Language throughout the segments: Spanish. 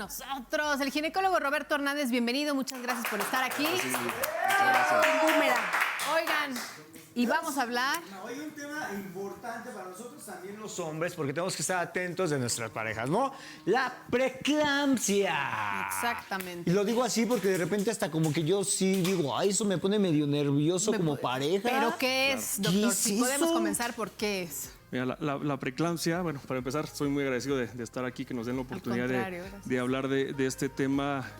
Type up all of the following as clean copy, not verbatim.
nosotros. El ginecólogo Roberto Hernández, bienvenido. Muchas gracias por estar aquí. Sí, Oigan, y vamos a hablar... Hoy un tema importante para nosotros también los hombres, porque tenemos que estar atentos de nuestras parejas, ¿no? La preeclampsia. Exactamente. Y lo digo así porque de repente hasta como que yo sí digo, ay, eso me pone medio nervioso como pareja. ¿Pero qué es, ¿Qué doctor? es Si eso? podemos comenzar, ¿por qué es? Mira, la preeclampsia, bueno, para empezar, soy muy agradecido de estar aquí, que nos den la oportunidad de hablar de este tema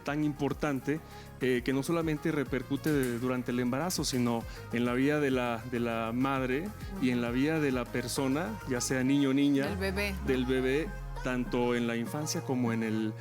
tan importante, que no solamente repercute durante el embarazo, sino en la vida de la madre y en la vida de la persona, ya sea niño o niña, del bebé, tanto en la infancia como en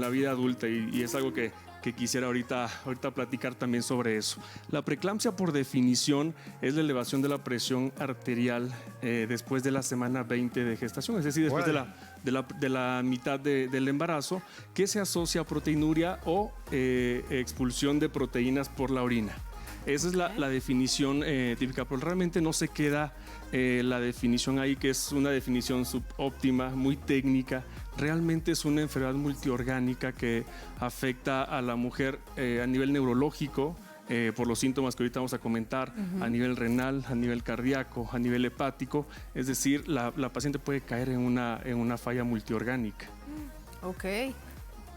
la vida adulta, y es algo que quisiera ahorita platicar también sobre eso. La preeclampsia, por definición, es la elevación de la presión arterial después de la semana 20 de gestación, es decir, después de la mitad del embarazo, que se asocia a proteinuria o expulsión de proteínas por la orina. Esa es la definición típica, pero realmente no se queda la definición ahí, que es una definición subóptima, muy técnica. Realmente es una enfermedad multiorgánica que afecta a la mujer a nivel neurológico, por los síntomas que ahorita vamos a comentar, a nivel renal, a nivel cardíaco, a nivel hepático. Es decir, la paciente puede caer en una falla multiorgánica. Ok.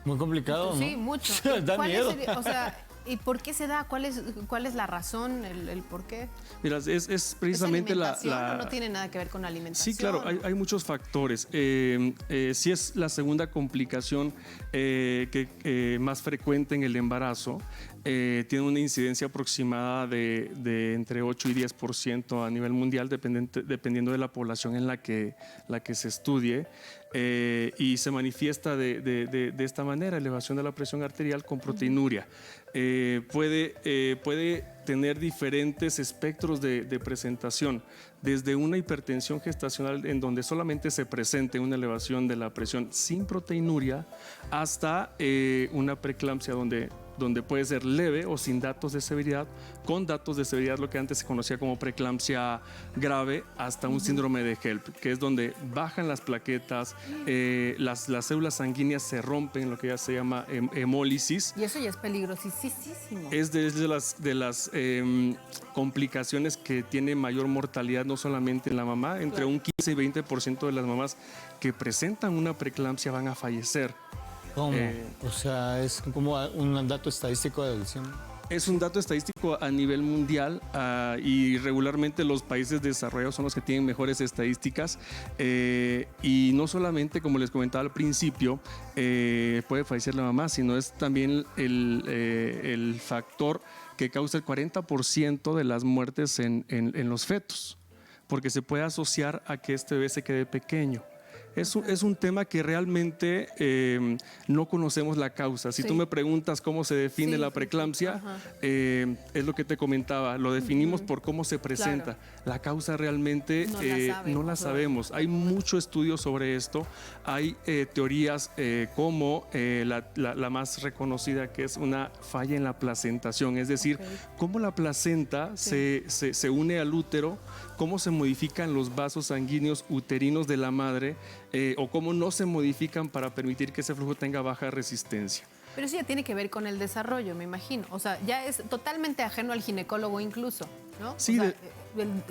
Muy complicado, ¿no? Sí, mucho. Da miedo. O sea, ¿y por qué se da? ¿Cuál es la razón, el por qué? Mira, es precisamente ¿O no tiene nada que ver con la alimentación? Sí, claro, hay muchos factores. Sí es la segunda complicación más frecuente en el embarazo. Tiene una incidencia aproximada de entre 8 y 10% a nivel mundial, dependiendo de la población en la que se estudie. Y se manifiesta de esta manera: elevación de la presión arterial con proteinuria. Puede tener diferentes espectros de presentación, desde una hipertensión gestacional en donde solamente se presente una elevación de la presión sin proteinuria, hasta una preeclampsia donde puede ser leve o sin datos de severidad, con datos de severidad, lo que antes se conocía como preeclampsia grave, hasta un síndrome de HELLP, que es donde bajan las plaquetas, las células sanguíneas se rompen, lo que ya se llama hemólisis. Y eso ya es peligrosísimo. Es de las complicaciones que tiene mayor mortalidad, no solamente en la mamá, entre un 15 y 20% de las mamás que presentan una preeclampsia van a fallecer. ¿Cómo? O sea, es como un dato estadístico de edición. Es un dato estadístico a nivel mundial, y regularmente los países desarrollados son los que tienen mejores estadísticas, y no solamente, como les comentaba al principio, puede fallecer la mamá, sino es también el factor que causa el 40% de las muertes en los fetos, porque se puede asociar a que este bebé se quede pequeño. Es un tema que realmente no conocemos la causa. Si tú me preguntas cómo se define la preeclampsia, es lo que te comentaba, lo definimos por cómo se presenta. Claro. La causa realmente no la sabemos. Hay mucho estudio sobre esto. Hay teorías como la más reconocida, que es una falla en la placentación, es decir, cómo la placenta se une al útero, cómo se modifican los vasos sanguíneos uterinos de la madre, o cómo no se modifican para permitir que ese flujo tenga baja resistencia. Pero eso ya tiene que ver con el desarrollo, me imagino. O sea, ya es totalmente ajeno al ginecólogo incluso, ¿no? Sí, o sea,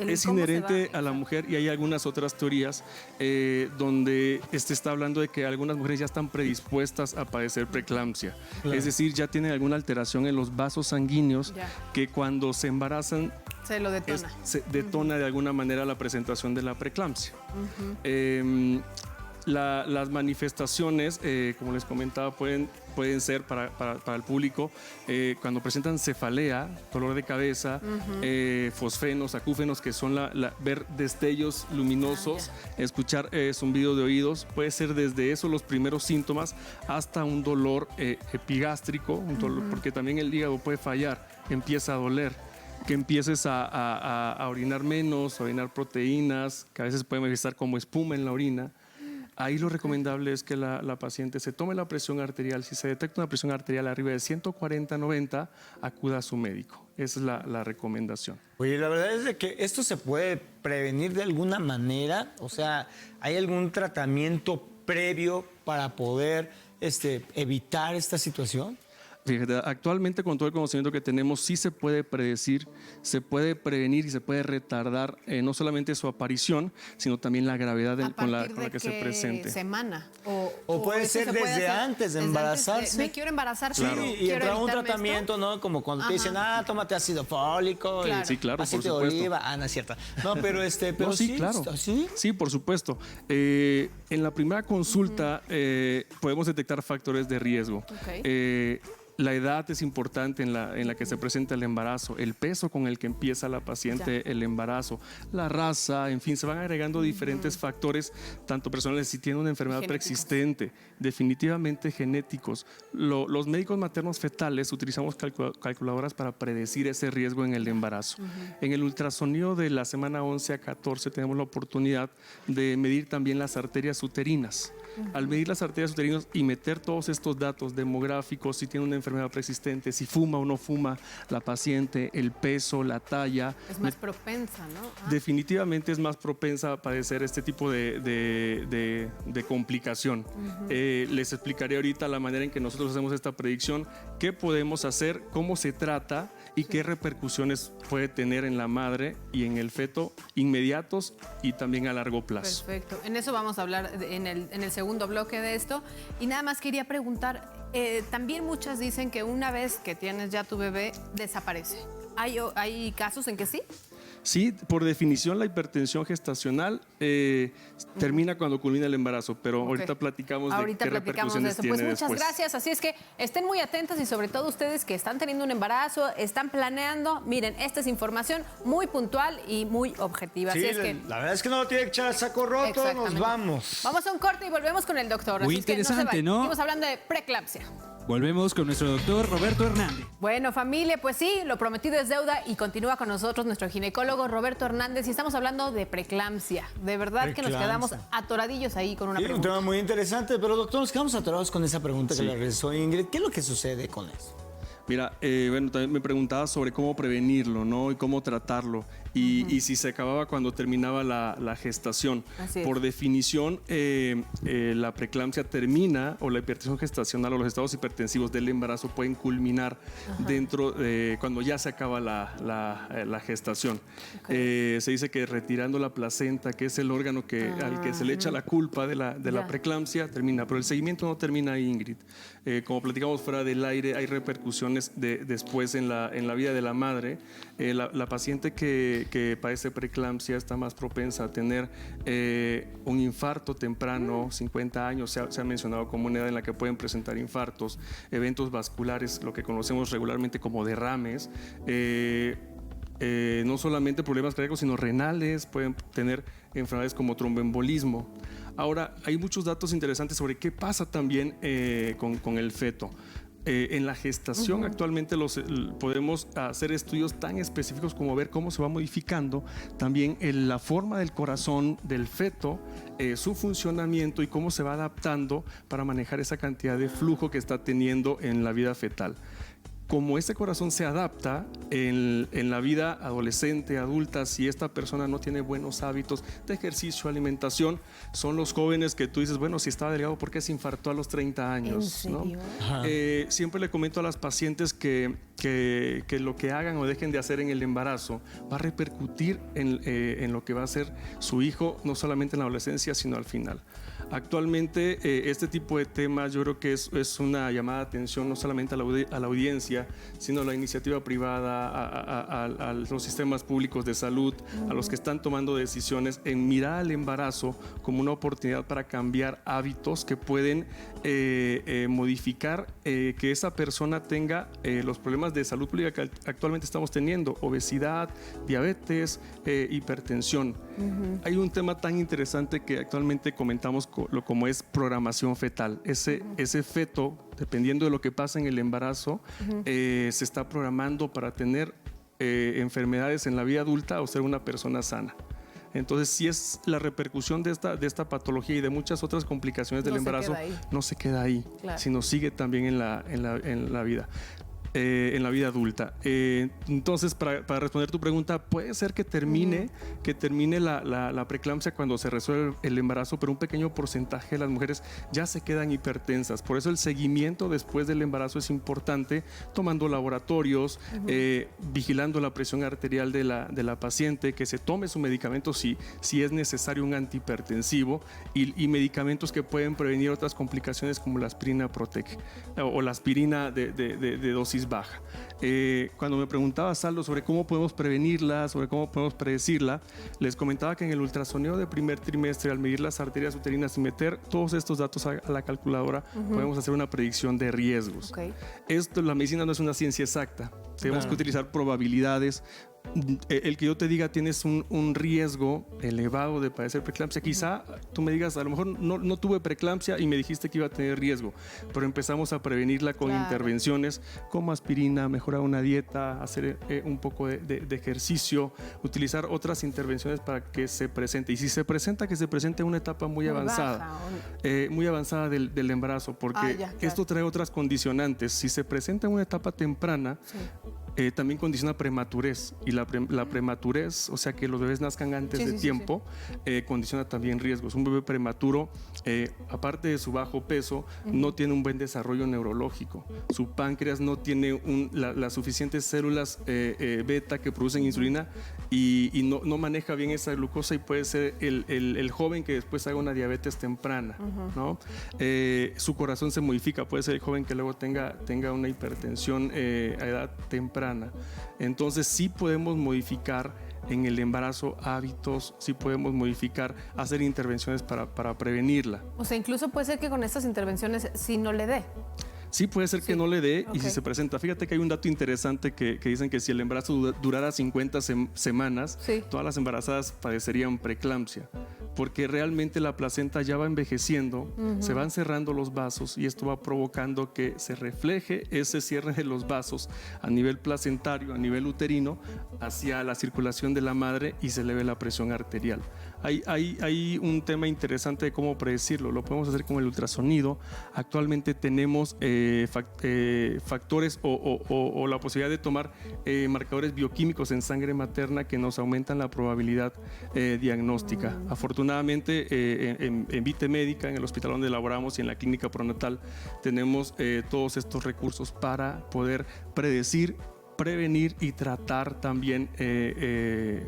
es inherente a la mujer, y hay algunas otras teorías donde está hablando de que algunas mujeres ya están predispuestas a padecer preeclampsia. Claro. Es decir, ya tienen alguna alteración en los vasos sanguíneos que cuando se embarazan se lo detona. Se detona de alguna manera la presentación de la preeclampsia. Las manifestaciones, como les comentaba, pueden ser para el público cuando presentan cefalea, dolor de cabeza, fosfenos, acúfenos, que son ver destellos luminosos, escuchar zumbido de oídos. Puede ser desde eso los primeros síntomas hasta un dolor epigástrico, un dolor, porque también el hígado puede fallar, empieza a doler, que empieces a orinar menos, a orinar proteínas, que a veces puede manifestar como espuma en la orina. Ahí lo recomendable es que la paciente se tome la presión arterial. Si se detecta una presión arterial arriba de 140/90, acuda a su médico. Esa es la recomendación. Oye, la verdad es de que esto se puede prevenir de alguna manera. O sea, ¿hay algún tratamiento previo para poder evitar esta situación? Fíjate, actualmente con todo el conocimiento que tenemos sí se puede predecir, se puede prevenir y se puede retardar no solamente su aparición, sino también la gravedad con la que se presente. Semana? O puede ser desde antes de embarazarse. Me quiero embarazar, sí, pero y entra un tratamiento, esto, ¿no? Como cuando te dicen, tómate ácido fólico, claro. Sí, claro, aceite por de supuesto. oliva. No es cierto. No, pero no, sí, claro. ¿Sí? Sí, por supuesto. En la primera consulta podemos detectar factores de riesgo. Okay. La edad es importante en la que se presenta el embarazo, el peso con el que empieza la paciente el embarazo, la raza, en fin, se van agregando diferentes factores, tanto personales, si tiene una enfermedad preexistente, definitivamente genéticos. Los médicos maternos fetales utilizamos calculadoras para predecir ese riesgo en el embarazo. En el ultrasonido de la semana 11 a 14 tenemos la oportunidad de medir también las arterias uterinas. Al medir las arterias uterinas y meter todos estos datos demográficos, si tiene una enfermedad preexistente, si fuma o no fuma la paciente, el peso, la talla. Es más propensa, ¿no? Definitivamente es más propensa a padecer este tipo de complicación. Les explicaré ahorita la manera en que nosotros hacemos esta predicción, qué podemos hacer, cómo se trata y qué repercusiones puede tener en la madre y en el feto inmediatos y también a largo plazo. Perfecto. En eso vamos a hablar en el segundo bloque de esto. Y nada más quería preguntar, también muchas dicen que una vez que tienes ya tu bebé, desaparece. ¿Hay casos en que sí? Sí, por definición la hipertensión gestacional termina cuando culmina el embarazo, pero ahorita platicamos de qué repercusiones eso. tiene Pues muchas después. gracias, así es que estén muy atentas y sobre todo ustedes que están teniendo un embarazo, están planeando, miren, esta es información muy puntual y muy objetiva. Sí, así es que la verdad es que no lo tiene que echar al saco roto, nos vamos. Vamos a un corte y volvemos con el doctor. Muy así interesante, es que ¿no? Estamos hablando de preeclampsia. Volvemos con nuestro doctor Roberto Hernández. Bueno, familia, pues sí, lo prometido es deuda y continúa con nosotros nuestro ginecólogo Roberto Hernández y estamos hablando de preeclampsia. De verdad que nos quedamos atoradillos ahí con una pregunta. Un tema muy interesante, pero doctor, nos quedamos atorados con esa pregunta que le realizó Ingrid. ¿Qué es lo que sucede con eso? Mira, bueno, también me preguntaba sobre cómo prevenirlo, ¿no? Y cómo tratarlo. Y si se acababa cuando terminaba la gestación. Por definición, la preeclampsia termina, o la hipertensión gestacional o los estados hipertensivos del embarazo pueden culminar dentro de cuando ya se acaba la gestación. Se dice que retirando la placenta, que es el órgano al que se le echa la culpa de la preeclampsia, termina. Pero el seguimiento no termina ahí, Ingrid. Como platicamos fuera del aire, hay repercusiones después en la vida de la madre. La paciente que padece preeclampsia está más propensa a tener un infarto temprano, 50 años, se ha mencionado como una edad en la que pueden presentar infartos, eventos vasculares, lo que conocemos regularmente como derrames, no solamente problemas cardíacos, sino renales, pueden tener enfermedades como tromboembolismo. Ahora, hay muchos datos interesantes sobre qué pasa también con el feto. En la gestación actualmente podemos hacer estudios tan específicos como ver cómo se va modificando también la forma del corazón del feto, su funcionamiento y cómo se va adaptando para manejar esa cantidad de flujo que está teniendo en la vida fetal. Como ese corazón se adapta en la vida adolescente, adulta, si esta persona no tiene buenos hábitos de ejercicio, alimentación, son los jóvenes que tú dices, bueno, si estaba delgado, ¿por qué se infartó a los 30 años? ¿En serio? ¿No? Siempre le comento a las pacientes que lo que hagan o dejen de hacer en el embarazo va a repercutir en lo que va a ser su hijo, no solamente en la adolescencia, sino al final. Actualmente este tipo de temas yo creo que es una llamada de atención no solamente a la audiencia, sino a la iniciativa privada, a los sistemas públicos de salud, a los que están tomando decisiones en mirar al embarazo como una oportunidad para cambiar hábitos que pueden modificar que esa persona tenga los problemas de salud pública que actualmente estamos teniendo, obesidad, diabetes, hipertensión. Hay un tema tan interesante que actualmente comentamos como es programación fetal. Ese feto, dependiendo de lo que pasa en el embarazo, se está programando para tener enfermedades en la vida adulta o ser una persona sana. Entonces, si es la repercusión de esta patología y de muchas otras complicaciones del embarazo, no se queda ahí, sino sigue también en la vida. en la vida adulta. Entonces, para responder tu pregunta, puede ser que termine la preeclampsia cuando se resuelve el embarazo, pero un pequeño porcentaje de las mujeres ya se quedan hipertensas. Por eso el seguimiento después del embarazo es importante, tomando laboratorios, vigilando la presión arterial de la paciente, que se tome su medicamento si es necesario un antihipertensivo y medicamentos que pueden prevenir otras complicaciones como la aspirina Protec o la aspirina de dosis baja. Cuando me preguntaba Saldo sobre cómo podemos prevenirla, sobre cómo podemos predecirla, les comentaba que en el ultrasonido de primer trimestre, al medir las arterias uterinas y meter todos estos datos a la calculadora, podemos hacer una predicción de riesgos. La medicina no es una ciencia exacta, tenemos que utilizar probabilidades. El que yo te diga tienes un riesgo elevado de padecer preeclampsia, quizá tú me digas, a lo mejor no tuve preeclampsia y me dijiste que iba a tener riesgo, pero empezamos a prevenirla con intervenciones como aspirina, mejorar una dieta, hacer un poco de ejercicio, utilizar otras intervenciones para que se presente. Y si se presenta, que se presente en una etapa muy avanzada, muy avanzada del embarazo, porque esto trae otras condicionantes. Si se presenta en una etapa temprana, también condiciona prematurez, y la prematurez, o sea que los bebés nazcan antes de tiempo, condiciona también riesgos. Un bebé prematuro, aparte de su bajo peso, no tiene un buen desarrollo neurológico. Su páncreas no tiene las suficientes células beta que producen insulina y no maneja bien esa glucosa, y puede ser el joven que después haga una diabetes temprana, ¿no? Su corazón se modifica, puede ser el joven que luego tenga una hipertensión a edad temprana. Entonces sí podemos modificar en el embarazo hábitos, sí podemos modificar, hacer intervenciones para prevenirla. O sea, incluso puede ser que con estas intervenciones sí no le dé. Sí, puede ser que no le dé, y si se presenta. Fíjate que hay un dato interesante que dicen que si el embarazo durara 50 semanas, todas las embarazadas padecerían preeclampsia, porque realmente la placenta ya va envejeciendo, se van cerrando los vasos, y esto va provocando que se refleje ese cierre de los vasos a nivel placentario, a nivel uterino, hacia la circulación de la madre, y se eleve la presión arterial. Hay un tema interesante de cómo predecirlo. Lo podemos hacer con el ultrasonido. Actualmente tenemos factores o la posibilidad de tomar marcadores bioquímicos en sangre materna que nos aumentan la probabilidad diagnóstica. Afortunadamente, en Vite Médica, en el hospital donde laboramos, y en la clínica pronatal, tenemos todos estos recursos para poder predecir, prevenir y tratar también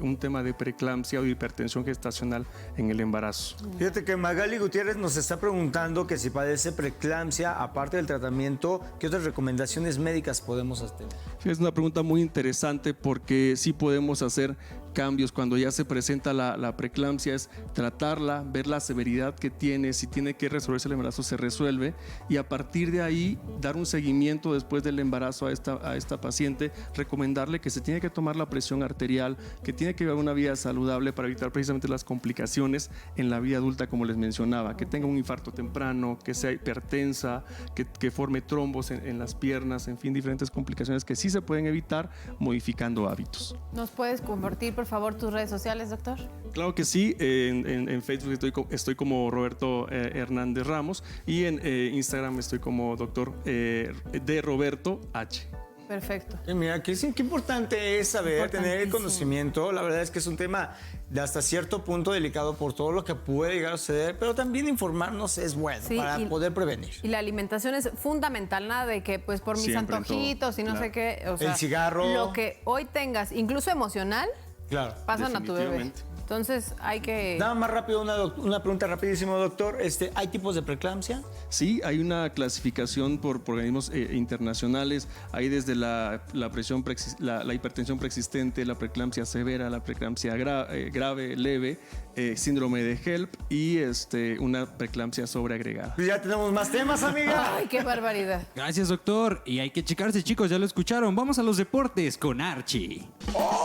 un tema de preeclampsia o de hipertensión gestacional en el embarazo. Fíjate que Magali Gutiérrez nos está preguntando que si padece preeclampsia, aparte del tratamiento, ¿qué otras recomendaciones médicas podemos hacer? Es una pregunta muy interesante, porque sí podemos hacer cambios cuando ya se presenta la preeclampsia. Es tratarla, ver la severidad que tiene, si tiene que resolverse el embarazo, se resuelve, y a partir de ahí dar un seguimiento después del embarazo a esta paciente, recomendarle que se tiene que tomar la presión arterial, que tiene que llevar una vida saludable para evitar precisamente las complicaciones en la vida adulta, como les mencionaba, que tenga un infarto temprano, que sea hipertensa, que forme trombos en las piernas, en fin, diferentes complicaciones que sí se pueden evitar modificando hábitos. ¿Nos puedes compartir, por favor, tus redes sociales, doctor? Claro que sí. En Facebook estoy como Roberto Hernández Ramos, y en Instagram estoy como doctor de Roberto H. Perfecto. Mira, qué importante es saber, tener el conocimiento. La verdad es que es un tema de hasta cierto punto delicado por todo lo que puede llegar a suceder, pero también informarnos es bueno para poder prevenir. Y la alimentación es fundamental, nada de que pues por mis Siempre antojitos y no sé qué. O sea, el cigarro. Lo que hoy tengas, incluso emocional, pasan a tu bebé. Entonces hay que... Nada más rápido, una pregunta rapidísimo, doctor. ¿Hay tipos de preeclampsia? Sí, hay una clasificación por organismos internacionales. Hay desde la hipertensión preexistente, la preeclampsia severa, la preeclampsia grave, leve, síndrome de HELP y una preeclampsia sobreagregada. Ya tenemos más temas, amiga. ¡Ay, qué barbaridad! Gracias, doctor. Y hay que checarse, chicos, ya lo escucharon. Vamos a los deportes con Archie. ¡Oh!